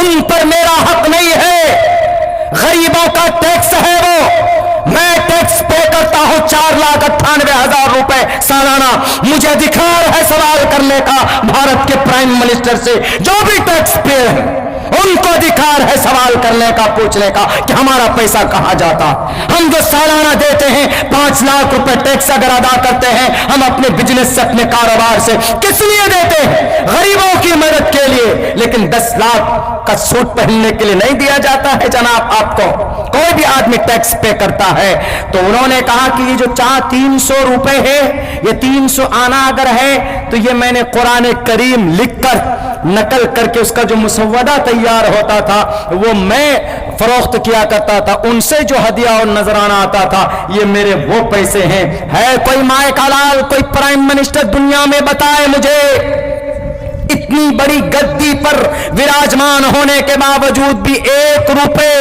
ان پر میرا حق نہیں ہے، غریبوں کا ٹیکس ہے وہ، میں ٹیکس پے کرتا ہوں 4,98,000 روپے سالانہ، مجھے ادھیکار ہے سوال کرنے کا بھارت کے پرائم منسٹر سے، جو بھی ٹیکس پے ہیں ان کو ادھیکار ہے سوال کرنے کا، پوچھنے کا کہ ہمارا پیسہ کہاں جاتا، ہم جو سالانہ دیتے ہیں 5 لاکھ روپے ٹیکس اگر ادا کرتے ہیں ہم اپنے بزنس سے، اپنے کاروبار سے، کس لیے دیتے ہیں؟ غریبوں کی مدد کے لیے، لیکن 10 لاکھ کا سوٹ پہننے کے لیے نہیں دیا جاتا ہے جناب آپ کو۔ کوئی بھی آدمی ٹیکس پے کرتا ہے تو انہوں نے کہا کہ یہ جو 300 روپے ہے، یہ 300 آنا اگر ہے تو یہ میں نے قرآن کریم لکھ کر نقل کر کے اس کا جو مسودہ تیار ہوتا تھا وہ میں فروخت کیا کرتا تھا، ان سے جو ہدیہ اور نذرانہ آتا تھا یہ میرے وہ پیسے ہیں۔ ہے کوئی مائک حلال، کوئی پرائم منسٹر دنیا میں بتائے مجھے اتنی بڑی گدی پر وراجمان ہونے کے باوجود بھی 1 روپے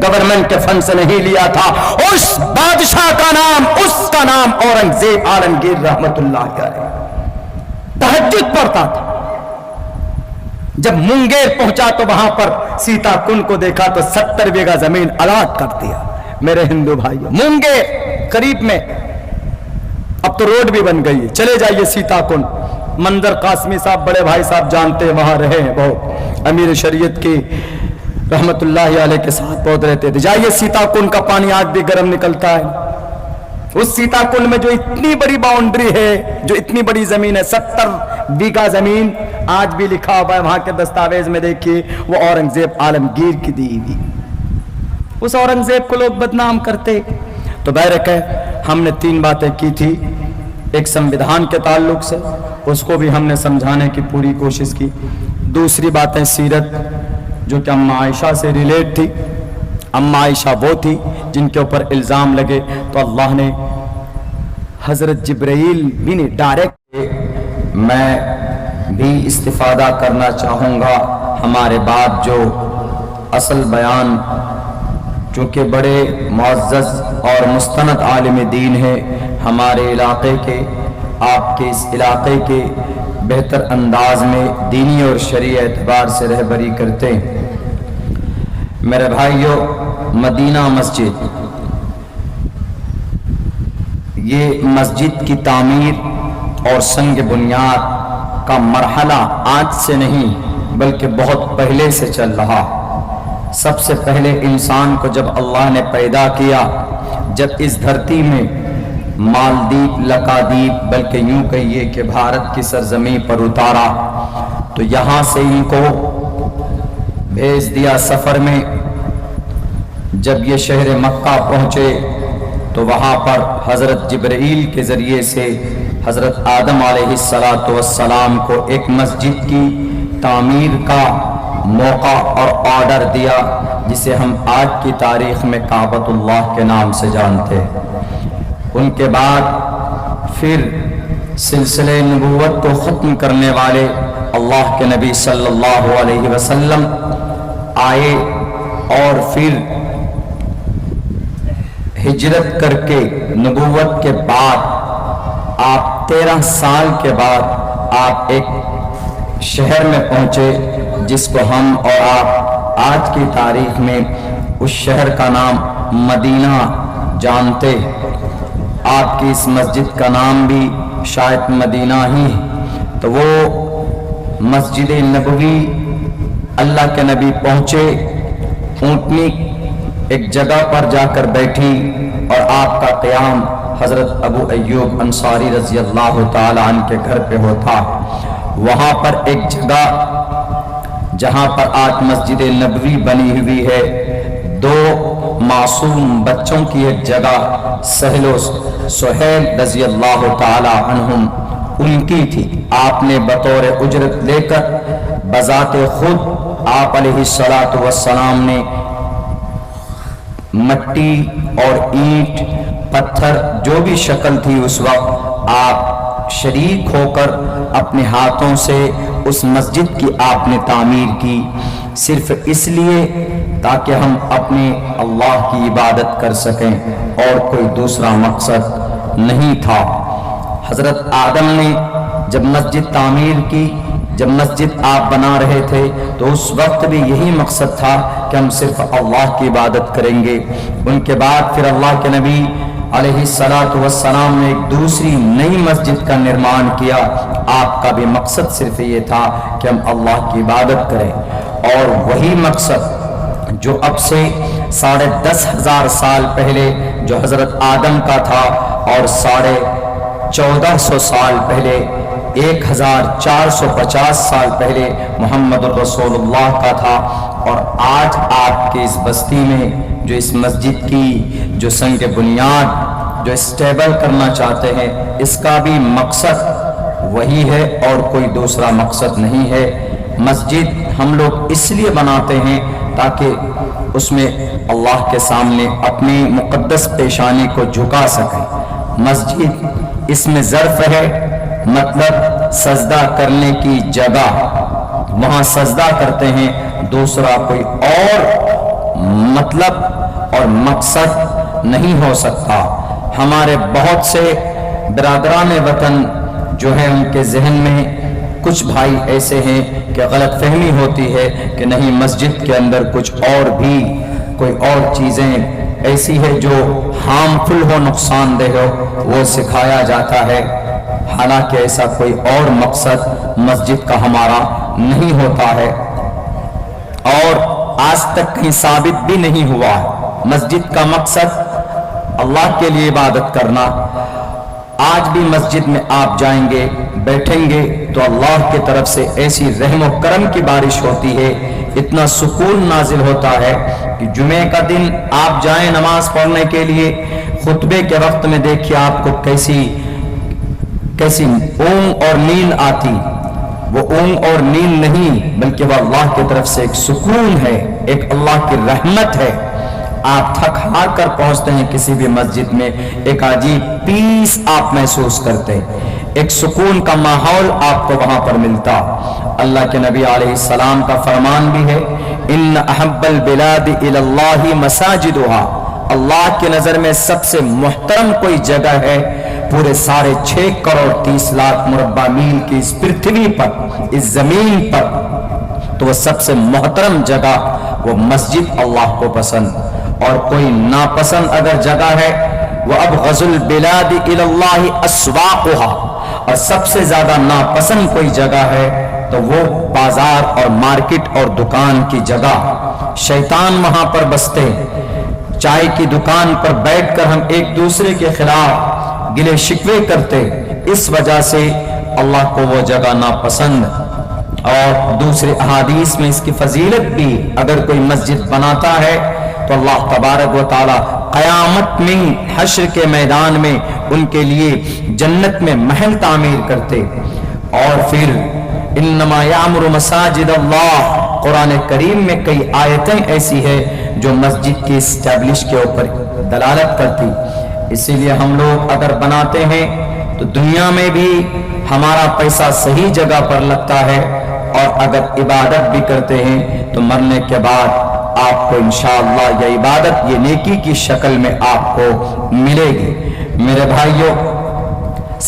گورنمنٹ کے فنڈ سے نہیں لیا تھا؟ اس بادشاہ کا نام، اس کا نام اورنگزیب عالمگیر رحمت اللہ علیہ، تہجد پڑھتا تھا۔ جب منگیر پہنچا تو وہاں پر سیتا کن کو دیکھا تو 70 بیگھہ زمین الاٹ کر دیا۔ میرے ہندو بھائیوں، منگیر قریب میں، اب تو روڈ بھی بن گئی ہے، چلے جائیے سیتا کن، منظر قاسمی صاحب بڑے بھائی صاحب جانتے ہیں، وہاں رہے ہیں، بہت امیر شریعت کی رحمت اللہ علیہ کے ساتھ بہت رہتے تھے۔ جائیے سیتا کن کا پانی آج بھی گرم نکلتا ہے۔ اس سیتا کن میں جو اتنی بڑی باؤنڈری ہے، جو اتنی بڑی زمین ہے، 70 بیگھہ زمین آج بھی لکھا ہوا ہے وہاں کے دستاویز میں، دیکھیے وہ اورنگزیب عالمگیر کی دی ہوئی۔ اس اورنگزیب کو لوگ بدنام کرتے۔ تو بہرکہ ہم نے 3 باتیں کی تھی، ایک سمویدھان کے تعلق سے، اس کو بھی ہم نے سمجھانے کی پوری کوشش کی۔ دوسری باتیں سیرت جو کہ اماں عائشہ سے ریلیٹ تھی۔ اماں عائشہ وہ تھی جن کے اوپر الزام لگے تو اللہ نے حضرت جبرائیل بھی نے ڈائریکٹ، میں بھی استفادہ کرنا چاہوں گا ہمارے بعد جو اصل بیان، چونکہ بڑے معزز اور مستند عالم دین ہے ہمارے علاقے کے، آپ کے اس علاقے کے بہتر انداز میں دینی اور شرعی اعتبار سے رہبری کرتے ہیں۔ میرے بھائیوں، مدینہ مسجد، یہ مسجد کی تعمیر اور سنگ بنیاد کا مرحلہ آج سے نہیں بلکہ بہت پہلے سے چل رہا۔ سب سے پہلے انسان کو جب اللہ نے پیدا کیا، جب اس دھرتی میں مالدیپ، لکادیپ، بلکہ یوں کہیے کہ بھارت کی سرزمین پر اتارا، تو یہاں سے ان کو بھیج دیا سفر میں۔ جب یہ شہر مکہ پہنچے تو وہاں پر حضرت جبرائیل کے ذریعے سے حضرت آدم علیہ السلام کو ایک مسجد کی تعمیر کا موقع اور آرڈر دیا، جسے ہم آج کی تاریخ میں کعبۃ اللہ کے نام سے جانتے ہیں۔ ان کے بعد پھر سلسلے نبوت کو ختم کرنے والے اللہ کے نبی صلی اللہ علیہ وسلم آئے، اور پھر ہجرت کر کے نبوت کے بعد آپ 13 سال کے بعد آپ ایک شہر میں پہنچے جس کو ہم اور آپ آج کی تاریخ میں اس شہر کا نام مدینہ جانتے۔ آپ کی اس مسجد کا نام بھی شاید مدینہ ہی ہے۔ تو وہ مسجد نبوی، اللہ کے نبی پہنچے، اونٹنی ایک جگہ پر جا کر بیٹھی اور آپ کا قیام حضرت ابو ایوب انصاری رضی اللہ تعالی عنہ کے گھر پہ ہوتا۔ وہاں پر ایک جگہ جہاں پر آج مسجد نبوی بنی ہوئی ہے، 2 معصوم بچوں کی ایک جگہ سہل و سہیل رضی اللہ تعالی عنہم ان کی تھی۔ آپ نے بطور اجرت لے کر بذات خود آپ علیہ السلام نے مٹی اور اینٹ پتھر جو بھی شکل تھی اس وقت، آپ شریک ہو کر اپنے ہاتھوں سے اس مسجد کی آپ نے تعمیر کی، صرف اس لیے تاکہ ہم اپنے اللہ کی عبادت کر سکیں، اور کوئی دوسرا مقصد نہیں تھا۔ حضرت آدم نے جب مسجد تعمیر کی جب مسجد آپ بنا رہے تھے تو اس وقت بھی یہی مقصد تھا کہ ہم صرف اللہ کی عبادت کریں گے. ان کے بعد پھر اللہ کے نبی علیہ الصلاۃ والسلام نے ایک دوسری نئی مسجد کا نرمان کیا. آپ کا بھی مقصد صرف یہ تھا کہ ہم اللہ کی عبادت کریں، اور وہی مقصد جو اب سے 10,500 سال پہلے جو حضرت آدم کا تھا، اور 1450 سال پہلے 1450 سال پہلے محمد الرسول اللہ کا تھا. اور آج آپ کے اس بستی میں جو اس مسجد کی جو سنگ بنیاد جو اسٹیبل کرنا چاہتے ہیں، اس کا بھی مقصد وہی ہے اور کوئی دوسرا مقصد نہیں ہے. مسجد ہم لوگ اس لیے بناتے ہیں تاکہ اس میں اللہ کے سامنے اپنی مقدس پیشانی کو جھکا سکیں. مسجد اس میں ظرف ہے، مطلب سجدہ کرنے کی جگہ، وہاں سجدہ کرتے ہیں. دوسرا کوئی اور مطلب اور مقصد نہیں ہو سکتا. ہمارے بہت سے برادران وطن جو ہیں، ان کے ذہن میں کچھ بھائی ایسے ہیں کہ غلط فہمی ہوتی ہے کہ نہیں، مسجد کے اندر کچھ اور بھی کوئی اور چیزیں ایسی ہے جو ہارمفل ہو، نقصان دہ ہو، وہ سکھایا جاتا ہے. حالانکہ ایسا کوئی اور مقصد مسجد کا ہمارا نہیں ہوتا ہے، اور آج تک کہیں ثابت بھی نہیں ہوا. مسجد کا مقصد اللہ کے لیے عبادت کرنا. آج بھی مسجد میں آپ جائیں گے، بیٹھیں گے تو اللہ کی طرف سے ایسی رحم و کرم کی بارش ہوتی ہے، اتنا سکون نازل ہوتا ہے کہ جمعے کا دن آپ جائیں نماز پڑھنے کے لیے، خطبے کے وقت میں دیکھیے آپ کو کیسی اونگ اور نیند آتی. وہ اونگ اور نیند نہیں، بلکہ وہ اللہ کی طرف سے ایک سکون ہے، ایک اللہ کی رحمت ہے. آپ تھک ہار کر پہنچتے ہیں کسی بھی مسجد میں، ایک عجیب پیس آپ محسوس کرتے، ایک سکون کا ماحول آپ کو وہاں پر ملتا. اللہ کے نبی علیہ السلام کا فرمان بھی ہے، ان احب البلاد الی اللہ مساجدها. اللہ کی نظر میں سب سے محترم کوئی جگہ ہے پورے 6.5 کروڑ 30 لاکھ مربع میل کی اس پرتھوی پر، اس زمین پر، تو وہ سب سے محترم جگہ وہ مسجد اللہ کو پسند. اور کوئی ناپسند اگر جگہ ہے، وہ ابغض البلاد الی اللہ اسواقها. اور سب سے زیادہ ناپسند کوئی جگہ ہے تو وہ بازار اور مارکیٹ اور دکان کی جگہ. شیطان وہاں پر بستے. چائے کی دکان پر بیٹھ کر ہم ایک دوسرے کے خلاف گلے شکوے کرتے، اس وجہ سے اللہ کو وہ جگہ ناپسند. اور دوسرے احادیث میں اس کی فضیلت بھی، اگر کوئی مسجد بناتا ہے تو اللہ تبارک و تعالی قیامت میں حشر کے میدان میں ان کے لیے جنت میں محل تعمیر کرتے. اور پھر انما یعمر مساجد اللہ، قرآن کریم میں کئی آیتیں ایسی ہے جو مسجد کی اسٹیبلش کے اوپر دلالت کرتی. اسی لیے ہم لوگ اگر بناتے ہیں تو دنیا میں بھی ہمارا پیسہ صحیح جگہ پر لگتا ہے، اور اگر عبادت بھی کرتے ہیں تو مرنے کے بعد آپ کو انشاءاللہ یہ عبادت، یہ نیکی کی شکل میں آپ کو ملے گی. میرے بھائیوں،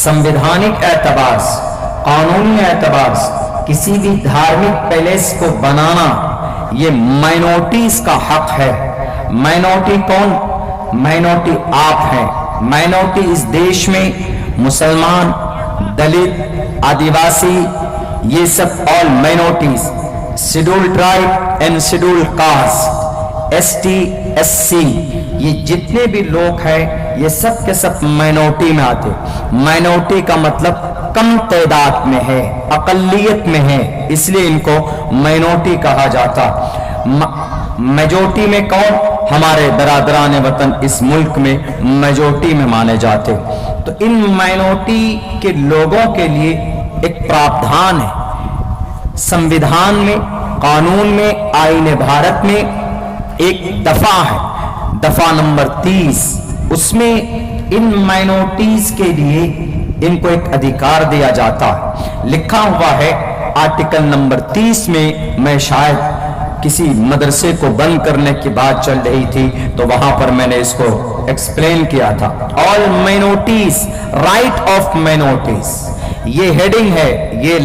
سمویدھانک اعتبار سے، قانونی اعتبار سے کسی بھی دھارمک پیلیس کو بنانا یہ مائنورٹیز کا حق ہے. مائنورٹی کون؟ مائنورٹی آپ ہیں. مائنورٹی اس دیش میں مسلمان، دلت، آدیواسی، یہ سب all minorities, scheduled tribe and scheduled caste, ST SC، یہ جتنے بھی لوگ ہیں یہ سب کے سب مائنورٹی میں آتے. مائنورٹی کا مطلب کم تعداد میں ہے، اقلیت میں ہے، اس لیے ان کو مائنورٹی کہا جاتا. میجورٹی میں کون؟ ہمارے برادران وطن اس ملک میں میجورٹی میں مانے جاتے. تو ان مائنورٹی کے لوگوں کے لیے ایک پراودھان ہے سمویدھان میں، قانون میں، آئین بھارت میں ایک دفعہ ہے، دفعہ نمبر 30. اس میں ان مائنورٹیز کے لیے ان کو ایک ادھیکار دیا جاتا ہے. لکھا ہوا ہے آرٹیکل نمبر 30 میں. میں شاید کسی مدرسے کو بند کرنے کی بات چل رہی تھی تو وہاں پر میں نے اس کو ایکسپلین کیا تھا. آل مائنورٹیز، رائٹ آف مائنورٹیز، یہ ہیڈنگ ہے, یہ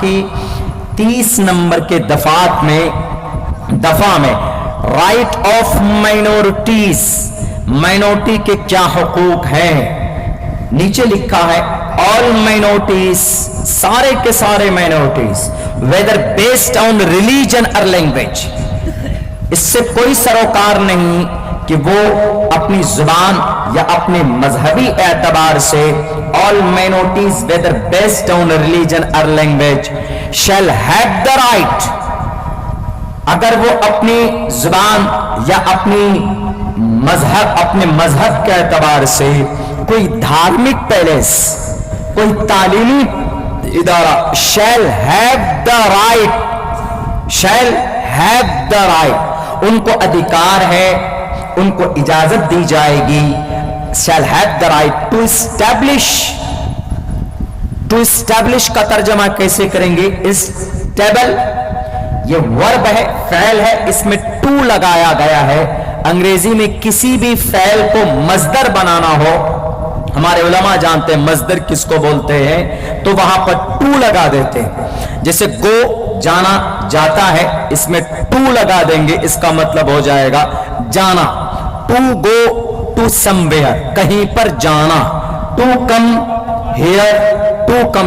کی 30 نمبر کے دفعہ میں رائٹ آف مائنورٹیز, مائنورٹی کے کیا حقوق ہیں. نیچے لکھا ہے all minorities, سارے کے سارے minorities whether based on religion or language, اس سے کوئی سروکار نہیں کہ وہ اپنی زبان یا اپنے مذہبی اعتبار سے all minorities whether based on religion or language shall have the right, اگر وہ اپنی زبان یا اپنے مذہب کے اعتبار سے کوئی دھارمک پیلیس, کوئی تعلیمی ادارہ, shall have the right, ان کو ادھیکار ہے, ان کو اجازت دی جائے گی, shall have the right to establish کا ترجمہ کیسے کریں گے؟ stable, یہ ورب ہے, فعل ہے, اس میں ٹو لگایا گیا ہے. انگریزی میں کسی بھی فعل کو مصدر بنانا ہو, ہمارے علماء جانتے ہیں مصدر کس کو بولتے ہیں, تو وہاں پر ٹو لگا دیتے ہیں. جیسے گو جانا, جاتا ہے, اس میں ٹو لگا دیں گے, اس کا مطلب ہو جائے گا جانا. To go to somewhere, کہیں پر جانا. ٹو کم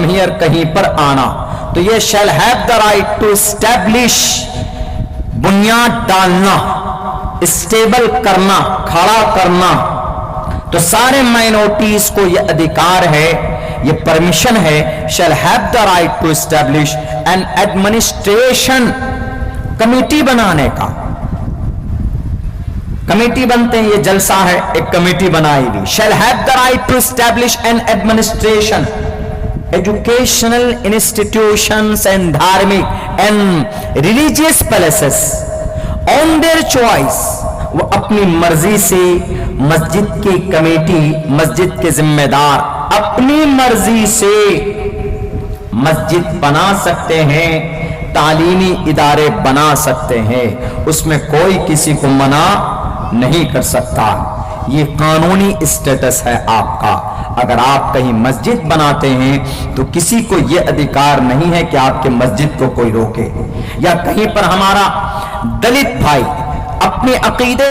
ہیئر, کہیں پر آنا. تو یہ shall have the right to establish, بنیاد ڈالنا, اسٹیبل کرنا, کھڑا کرنا. تو سارے مائنورٹیز کو یہ ادھیکار ہے, یہ پرمیشن ہے, shall have the right to establish an administration, committee بنانے کا. کمیٹی بنتے ہیں, یہ جلسہ ہے, ایک کمیٹی بنائی گئی. shall have the right to establish an administration, educational institutions and dharmic and religious places on their choice, وہ اپنی مرضی سے مسجد کی کمیٹی, مسجد کے ذمہ دار اپنی مرضی سے مسجد بنا سکتے ہیں, تعلیمی ادارے بنا سکتے ہیں, اس میں کوئی کسی کو منع نہیں کر سکتا. یہ قانونی اسٹیٹس ہے آپ کا. اگر آپ کہیں مسجد بناتے ہیں تو کسی کو یہ ادھیکار نہیں ہے کہ آپ کے مسجد کو کوئی روکے, یا کہیں پر ہمارا دلت بھائی اپنے عقیدے